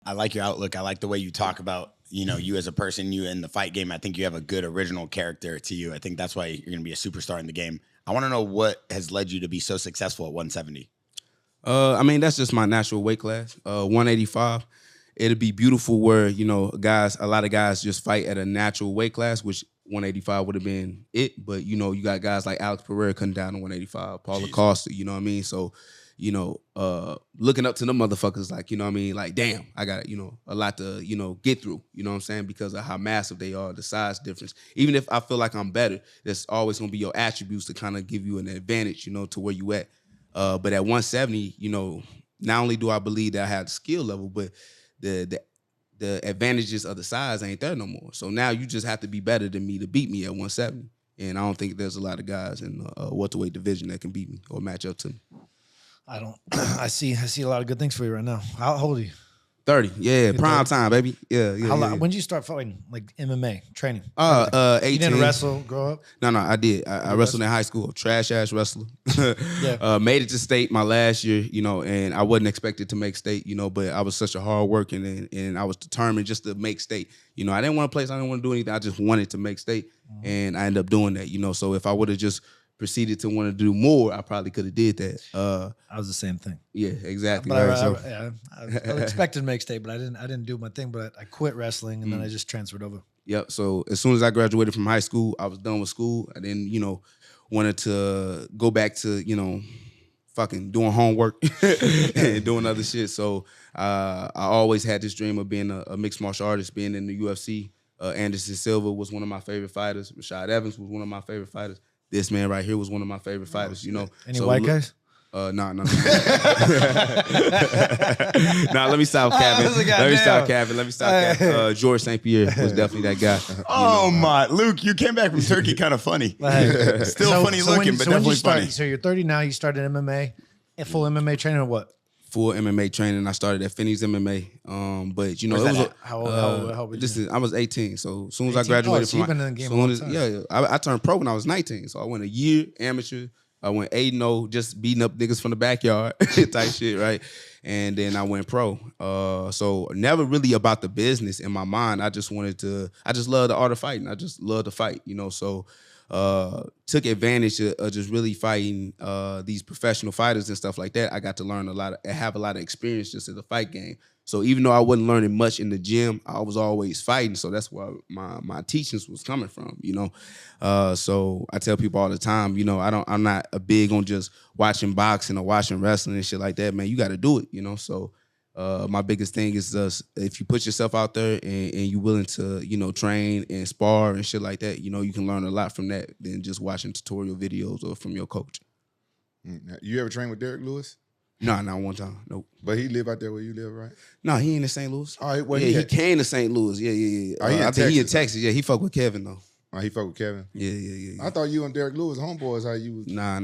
I like your outlook. I like the way you talk about, you as a person, you in the fight game. I think you have a good original character to you. I think that's why you're going to be a superstar in the game. I want to know what has led you to be so successful at 170. I mean, that's just my natural weight class. 185. It'd be beautiful where, a lot of guys just fight at a natural weight class, which 185 would have been it. But, you got guys like Alex Pereira cutting down to 185, Paulo Costa, you know what I mean? So, looking up to them motherfuckers, like, like, damn, I got, a lot to, get through, you know what I'm saying? Because of how massive they are, the size difference. Even if I feel like I'm better, there's always going to be your attributes to kind of give you an advantage, to where you at. But at 170, not only do I believe that I have the skill level, but the advantages of the size ain't there no more. So now you just have to be better than me to beat me at 170. And I don't think there's a lot of guys in the welterweight division that can beat me or match up to me. I don't. I see a lot of good things for you right now. How old are you? 30. Yeah, prime time, baby. Yeah. When did you start fighting, like MMA training? 18. You didn't wrestle, grow up? No, I did. I wrestled in high school. Trash ass wrestler. Yeah. Made it to state my last year, and I wasn't expected to make state, but I was such a hard worker and I was determined just to make state. I didn't want to place. I didn't want to do anything. I just wanted to make state, and I ended up doing that. So if I would have just proceeded to want to do more, I probably could have did that. I was the same thing. Yeah, exactly. But right. I was expected to make state, but I didn't do my thing. But I quit wrestling and then I just transferred over. Yep. So as soon as I graduated from high school, I was done with school. I then, wanted to go back to, fucking doing homework and doing other shit. So I always had this dream of being a mixed martial artist, being in the UFC. Anderson Silva was one of my favorite fighters. Rashad Evans was one of my favorite fighters. This man right here was one of my favorite fighters, Any white guys? No. Nah, let me stop capping. Let me stop capping. George St. Pierre was definitely that guy. Oh, my. Luke, you came back from Turkey kind of funny. Still funny looking, but definitely funny. So you're 30 now, you started MMA, full MMA training or what? Full MMA training. I started at Finney's MMA. But, it was... How old were you? I was 18. So as soon as I graduated so you've been in the game a long time. I turned pro when I was 19. So I went a year amateur. I went 8-0, just beating up niggas from the backyard type shit, right? And then I went pro. So never really about the business in my mind. I just love the art of fighting. I just love to fight, So took advantage of just really fighting these professional fighters and stuff like that. I got to learn have a lot of experience just in the fight game. So even though I wasn't learning much in the gym, I was always fighting. So that's where my teachings was coming from, So I tell people all the time, I'm not a big on just watching boxing or watching wrestling and shit like that, man. You got to do it, So my biggest thing is if you put yourself out there and you're willing to, train and spar and shit like that, you can learn a lot from that than just watching tutorial videos or from your coach. You ever train with Derek Lewis? No, not one time. Nope. But he live out there where you live, right? No, he ain't in St. Louis. Oh, well, he came to St. Louis. Yeah. Oh, I think he in Texas. Yeah, he fuck with Kevin, though. Oh, he fuck with Kevin? Yeah. I thought you and Derek Lewis homeboys, how you was... Nah.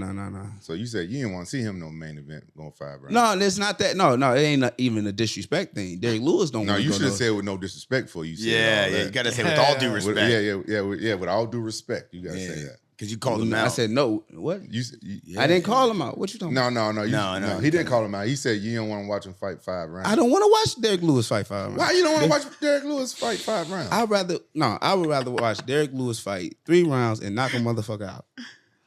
So you said you didn't want to see him no main event going 5 rounds? No, it's not that. No, it ain't even a disrespect thing. Derek Lewis don't want to No, you should have said with no disrespect for you. Yeah, you got to say with all due respect. With all due respect, you got to say that. Because you called him out. I said, no, what? I didn't call him out. What you talking about? No. He didn't call him out. He said you don't want to watch him fight 5 rounds. I don't want to watch Derek Lewis fight 5 rounds. Why you don't want to watch Derek Lewis fight 5 rounds? I would rather watch Derek Lewis fight 3 rounds and knock a motherfucker out.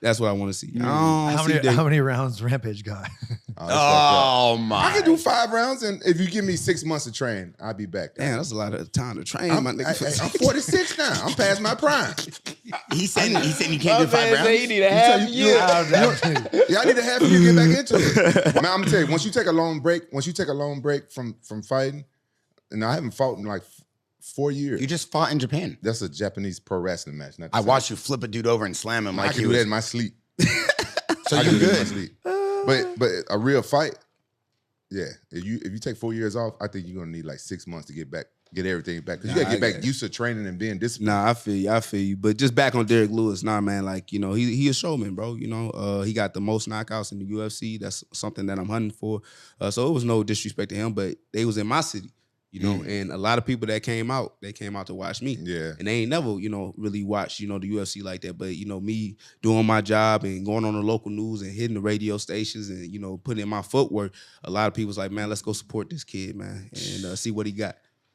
That's what I want to see. How many rounds Rampage got? Oh my! I can do 5 rounds, and if you give me 6 months to train, I'll be back. Damn, that's a lot of time to train, my nigga. I'm 46 now. I'm past my prime. He said you can't do 5 rounds. He need a half year. I need a half year to get back into it. Man, I'm gonna tell you, once you take a long break from fighting, and I haven't fought in like 4 years. You just fought in Japan. That's a Japanese pro wrestling match. I watched you flip a dude over and slam him. I can do that in my sleep. So you're good. But a real fight, yeah. If you take 4 years off, I think you're gonna need like 6 months to get everything back. Because you gotta get back used to training and being disciplined. Nah, I feel you. But just back on Derek Lewis, man, like, he a showman, bro. He got the most knockouts in the UFC. That's something that I'm hunting for. So it was no disrespect to him, but they was in my city. You know, and a lot of people that came out, they came out to watch me. Yeah. And they ain't never, really watched, the UFC like that. But, me doing my job and going on the local news and hitting the radio stations and, putting in my footwork, a lot of people's like, man, let's go support this kid, man, and see what he got.